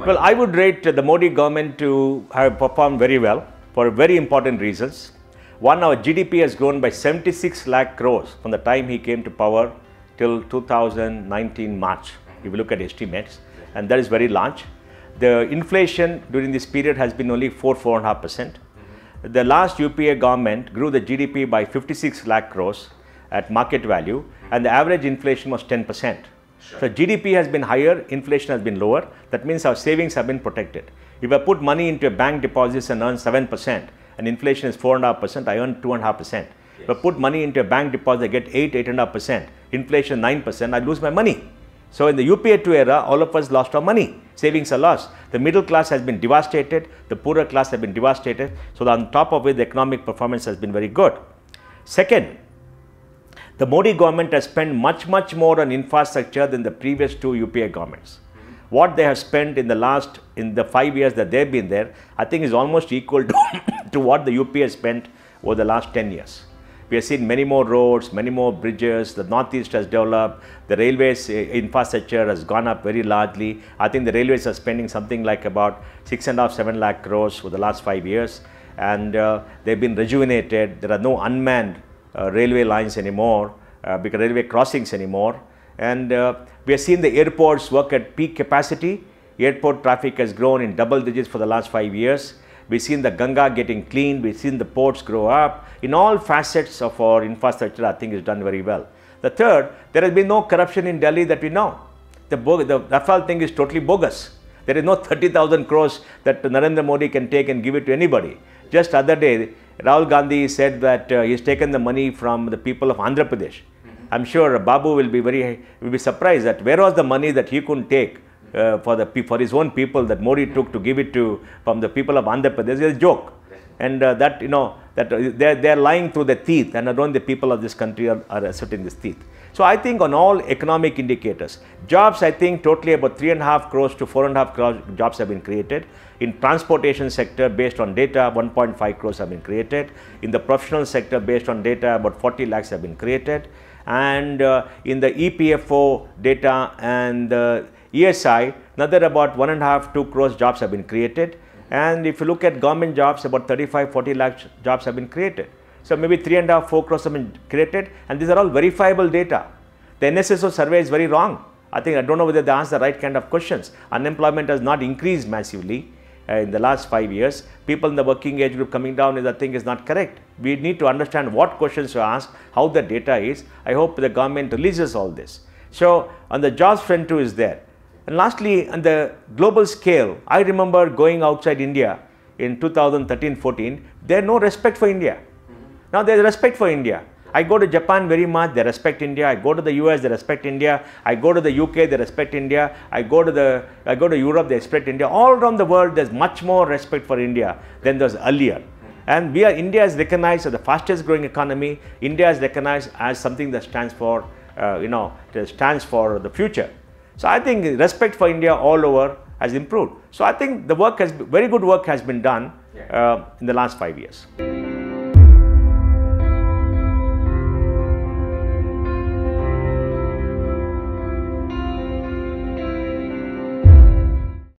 Well, I would rate the Modi government to have performed very well for very important reasons. One, our GDP has grown by 76 lakh crores from the time he came to power till 2019 March, if you look at estimates, and that is very large. The inflation during this period has been only 4.5%. The last UPA government grew the GDP by 56 lakh crores at market value, and the average inflation was 10%. So GDP has been higher, inflation has been lower. That means our savings have been protected. If I put money into a bank deposits and earn 7%, and inflation is 4.5%, I earn 2.5%. Yes. If I put money into a bank deposit, I get 8.5%. Inflation 9%, I lose my money. So in the UPA 2 era, all of us lost our money. Savings are lost. The middle class has been devastated. The poorer class have been devastated. So on top of it, the economic performance has been very good. Second, the Modi government has spent much more on infrastructure than the previous two UPA governments. What they have spent in the 5 years that they've been there, I think is almost equal to what the UPA has spent over the last 10 years. We have seen many more roads, many more bridges, the Northeast has developed, the railways infrastructure has gone up very largely. I think the railways are spending something like about 6.5–7 lakh crores for the last 5 years, and they've been rejuvenated. There are no unmanned railway lines anymore, because railway crossings anymore, and we have seen the airports work at peak capacity. Airport traffic has grown in double digits for the last 5 years. We've seen the Ganga getting cleaned, we've seen the ports grow up. In all facets of our infrastructure, I think is done very well. The third, there has been no corruption in Delhi that we know. The Rafale thing is totally bogus. There is no 30,000 crores that Narendra Modi can take and give it to anybody. Just other day, Rahul Gandhi said that he's taken the money from the people of Andhra Pradesh. I'm sure Babu will be surprised that where was the money that he couldn't take for his own people that Modi took to give it to from the people of Andhra Pradesh. It's a joke, and they're lying through their teeth, and not the people of this country are asserting this teeth. So I think on all economic indicators, jobs, I think totally about 3.5 crores to 4.5 crores jobs have been created. In transportation sector, based on data, 1.5 crores have been created. In the professional sector, based on data, about 40 lakhs have been created. And in the EPFO data and the ESI, another about 1.5–2 crores jobs have been created. And if you look at government jobs, about 35–40 lakh jobs have been created. So maybe 3.5–4 crores have been created, and these are all verifiable data. The NSSO survey is very wrong. I don't know whether they ask the right kind of questions. Unemployment has not increased massively in the last 5 years. People in the working age group coming down is, I think, is not correct. We need to understand what questions to ask, how the data is. I hope the government releases all this. So on the jobs front too is there. And lastly, on the global scale, I remember going outside India in 2013-14, there is no respect for India. Now there is respect for India. I go to Japan very much, they respect India. I go to the US, they respect India. I go to the UK, they respect India. I go to Europe, they respect India. All around the world, there's much more respect for India than there was earlier. And India is recognized as the fastest growing economy. India is recognized as something that stands for, stands for the future. So I think respect for India all over has improved. So I think the very good work has been done in the last 5 years.